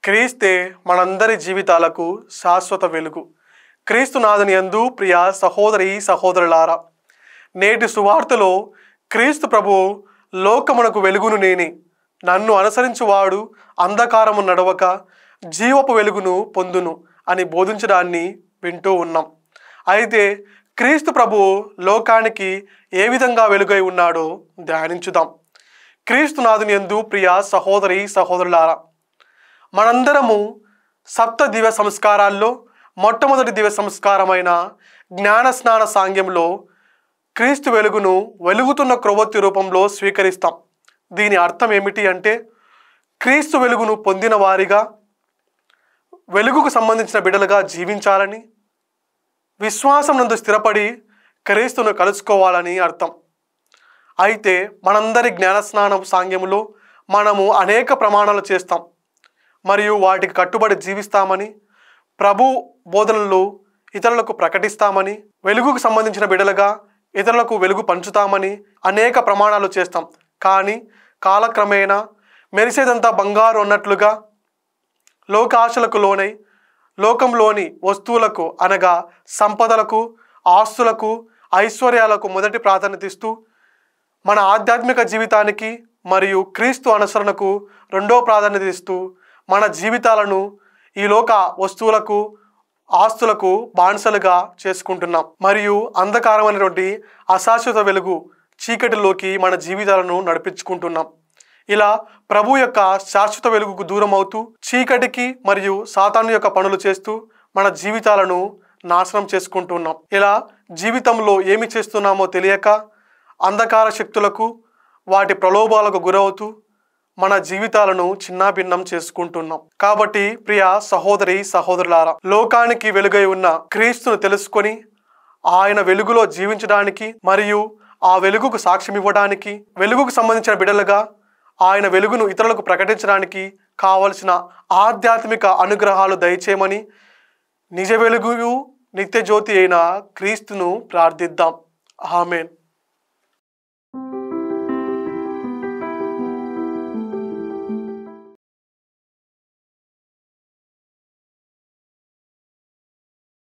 క్రీస్తే మనందరి జీవితాలకు శాశ్వత వెలుగు. క్రీస్తునాథుని యందు ప్రియ సహోదరి సహోదరులారా, నేటి సువార్తలో క్రీస్తు ప్రభువు లోకమునకు వెలుగును నేనే, నన్ను అనుసరించువాడు అంధకారము నడవక జీవపు వెలుగును పొందును అని బోధించడాన్ని వింటూ ఉన్నాం. అయితే క్రీస్తు ప్రభువు లోకానికి ఏ విధంగా వెలుగై ఉన్నాడో ధ్యానించుదాం. క్రీస్తునాథుని యందు ప్రియ సహోదరి సహోదరులారా, మనందరము సప్త దివ్య సంస్కారాల్లో మొట్టమొదటి దివ్య సంస్కారమైన జ్ఞానస్నాన సాంగ్యంలో క్రీస్తు వెలుగును వెలుగుతున్న క్రొవ్వొత్తి రూపంలో స్వీకరిస్తాం. దీని అర్థం ఏమిటి అంటే, క్రీస్తు వెలుగును పొందిన వారిగా, వెలుగుకు సంబంధించిన బిడ్డలుగా జీవించాలని, విశ్వాసం నందు స్థిరపడి క్రీస్తును కలుసుకోవాలని అర్థం. అయితే మనందరి జ్ఞానస్నానం సాంగ్యములో మనము అనేక ప్రమాణాలు చేస్తాం మరియు వాటికి కట్టుబడి జీవిస్తామని, ప్రభు బోధనలు ఇతరులకు ప్రకటిస్తామని, వెలుగుకు సంబంధించిన బిడ్డలుగా ఇతరులకు వెలుగు పంచుతామని అనేక ప్రమాణాలు చేస్తాం. కానీ కాలక్రమేణా మెరిసేదంతా బంగారు అన్నట్లుగా లోకాశలకు లోనై లోకంలోని వస్తువులకు అనగా సంపదలకు, ఆస్తులకు, ఐశ్వర్యాలకు మొదటి ప్రాధాన్యత ఇస్తూ మన ఆధ్యాత్మిక జీవితానికి మరియు క్రీస్తు అనుసరణకు రెండో ప్రాధాన్యత ఇస్తూ మన జీవితాలను ఈ లోక వస్తువులకు, ఆస్తులకు బానిసలుగా చేసుకుంటున్నాం. మరియు అంధకారమైనటువంటి అశాశ్వత వెలుగు చీకటిలోకి మన జీవితాలను నడిపించుకుంటున్నాం. ఇలా ప్రభు యొక్క శాశ్వత వెలుగుకు దూరం అవుతూ చీకటికి మరియు సాతాను యొక్క పనులు చేస్తూ మన జీవితాలను నాశనం చేసుకుంటున్నాం. ఇలా జీవితంలో ఏమి చేస్తున్నామో తెలియక అంధకార శక్తులకు, వాటి ప్రలోభాలకు గురవుతూ మన జీవితాలను చిన్నాభిన్నం చేసుకుంటున్నాం. కాబట్టి ప్రియ సహోదరి సహోదరులారా, లోకానికి వెలుగై ఉన్న క్రీస్తును తెలుసుకొని ఆయన వెలుగులో జీవించడానికి మరియు ఆ వెలుగుకు సాక్ష్యం ఇవ్వడానికి, వెలుగుకు సంబంధించిన బిడ్డలుగా ఆయన వెలుగును ఇతరులకు ప్రకటించడానికి కావలసిన ఆధ్యాత్మిక అనుగ్రహాలు దయచేయమని నిజ వెలుగు నిత్య జ్యోతి అయిన క్రీస్తును ప్రార్థిద్దాం. ఆమేన్.